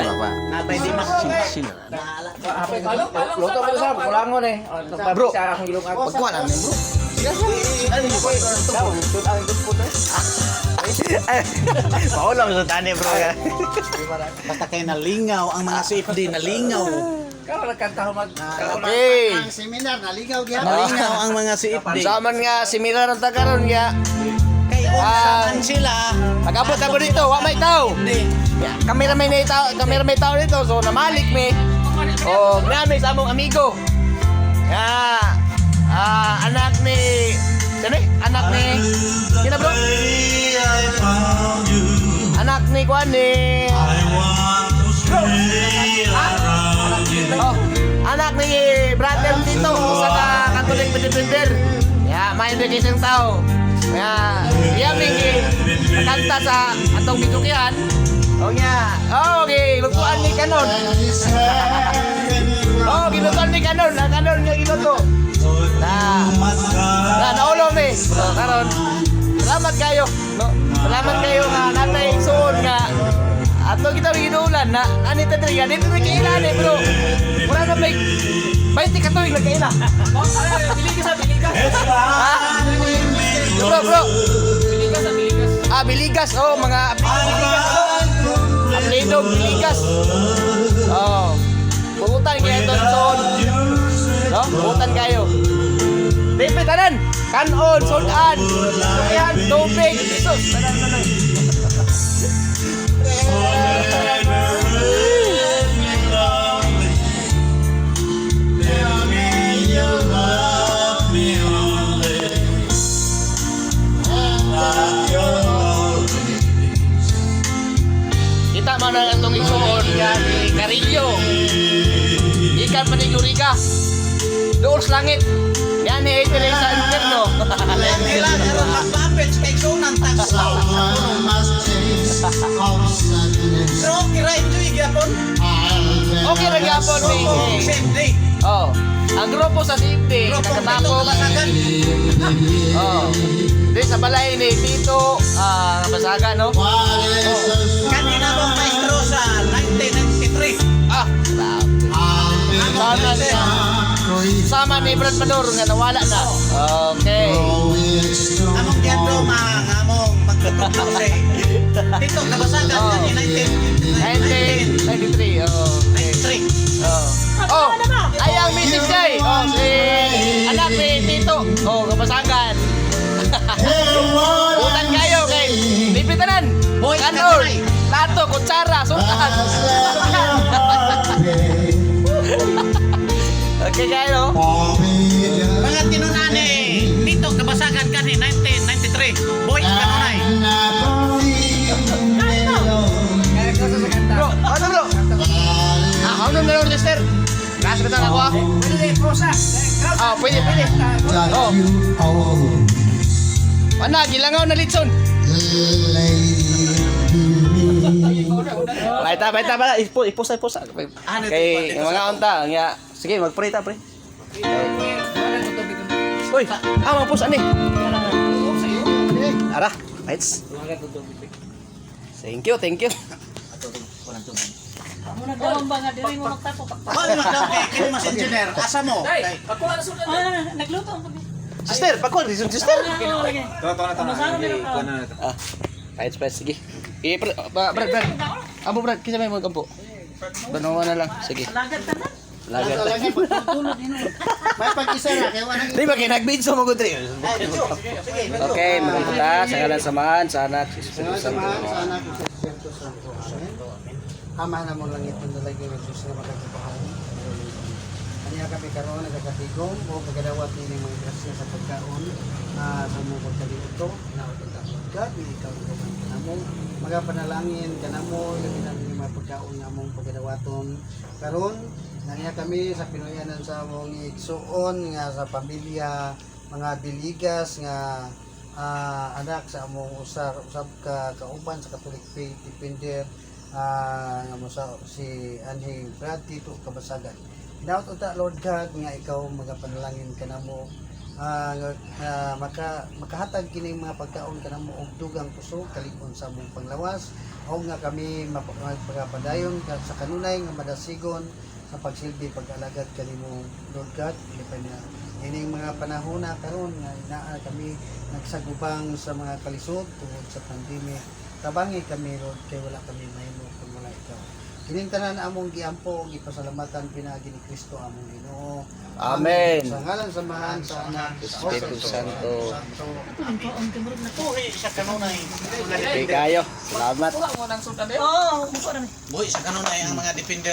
Sila pa. Natay di mas Sila. Luto ko sa kulangon eh. Bro, sa akong gilong ako. Pagkuha lang bro. Paulam sa tani bro. basta kay nalingaw ang mga CFD nalingaw. Kaya nagkanta ko mag... Okay. Ang seminar nalingaw gyud. Nalingaw ang mga CFD. Saman nga similar ang tagaron nga. Kay unsaman sila. Pag-abot ako dito, wa may tao. Kamera may tao dito, so namalik mi. O, may sa among amigo. Anak ni... Sino eh? Anak ni... Sino bro? Anak ni Kwan ni... Oh, anak ni brother dito sa Catholic Defender. May education tao. Iya mingi kanta sa atong bitukian. Okay, lutuan ni kanon. Gilutuan ni kanon, kanon nga giluto. Naulong ni. Karon. Salamat kayo, no? Salamat kayo nga natay igsoon nga ato kita ginuulan na anita diri dito na kailan eh bro. Wala na may 20 katuig na kaila. Biligas. Bro. Biligas. Oh, mga biligas. Apelido biligas. Oh. Buutan kayo ito son. No? Buutan kayo. Dipit tanan. Kanon, sodan. Ayan, tubig. Jesus. Tanan. Kita mana itong isuon nga ni Carillo. Ikan panigurika. Doon sa langit. Yan ni Etere sa inferno. Kailan karon magbabit kay sunan tax. So, kira-enjoy gyapon. Okay ra gyapon ni. CFD. Oh. Ang grupo sa CFD nakatapos. Oh. Di sa balay ni Tito Basagan no. Kanina bang maestro sa 1993. Grabe. Sama ni Brad Pador nga nawala na. Okay. Among gyapon among magtuturo sa Tito Kabasagan kanina 1993. Okay. 1993. Oh, ay ang Mrs. Jay. Oh, si anak ni Tito. Oh, Kabasagan. Utan kayo kay Lipitanan. Boy, Kanor. kanay. Plato, kutsara, sultan. Okay kayo. Mga tinunani Tito Kabasagan kani 1993. Boy kanunay. Bro, ano bro? Ano na lang, sister? Last kita ako ah. Pwede prosa. Pwede. Oh. Ana, gilangaw na litson. Baita bala, ipusa. Kay mga unta, nga sige, mag-pray ta, pre. Uy, magpusa ni. Ara, lights. Thank you. Amo na gawang ba nga diri mo magtapo. Hoy, kay mas engineer. Asa mo? Ako na sudan. Nagluto ang pag. Sister, pakon, sister. Lights, sige. Brad. Abo, Brad, kisa may mga kampo. Banawa na lang, sige. Lagat ka na. Lagat. Tulad din. May pag-isa na kay wala. Di ba kinagbidso mo gudri? Okay, magpunta sa ngalan samahan sa anak si Espiritu Santo. Ama na mo lang ito nalagay ng Diyos na magkakabahan. Kanya kami karoon nagkakatigong o pagkadawat ni mga grasya sa pagkaon sa mga pagkalito na God, ikaw ka mo. Magapanalangin ka na mo, labi na mga pagkaon na mong pagkadawaton. Karon naniya kami sa Pinoyanan sa mong igsuon nga sa pamilya, mga biligas nga anak sa among usab ka kauban sa Catholic Faith Defender nga mo sa si Anhing Brad Tito Kabasagan. Daot uta Lord God nga ikaw magapanalangin ka na mo makahatag kining mga pagkaon kanamo og dugang puso kalikon sa among panglawas o nga kami magpagapadayon sa kanunay nga madasigon sa pagsilbi pag-alagad kanimo Lord God ilipan niya ining mga panahon na karon nga naa kami nagsagubang sa mga kalisod tungod sa pandemic tabangi kami Lord kay wala kami mahimo kung wala ikaw kining tanan among giampo ug ipasalamatan pinaagi ni Kristo among Ginoo. Amen. Sa ngalan samahan sa anak Espiritu Santo. Ang kaon kamurog na to. Okay kayo. Salamat. Oo, muko na. Boy, sa kanunay ang mga defender.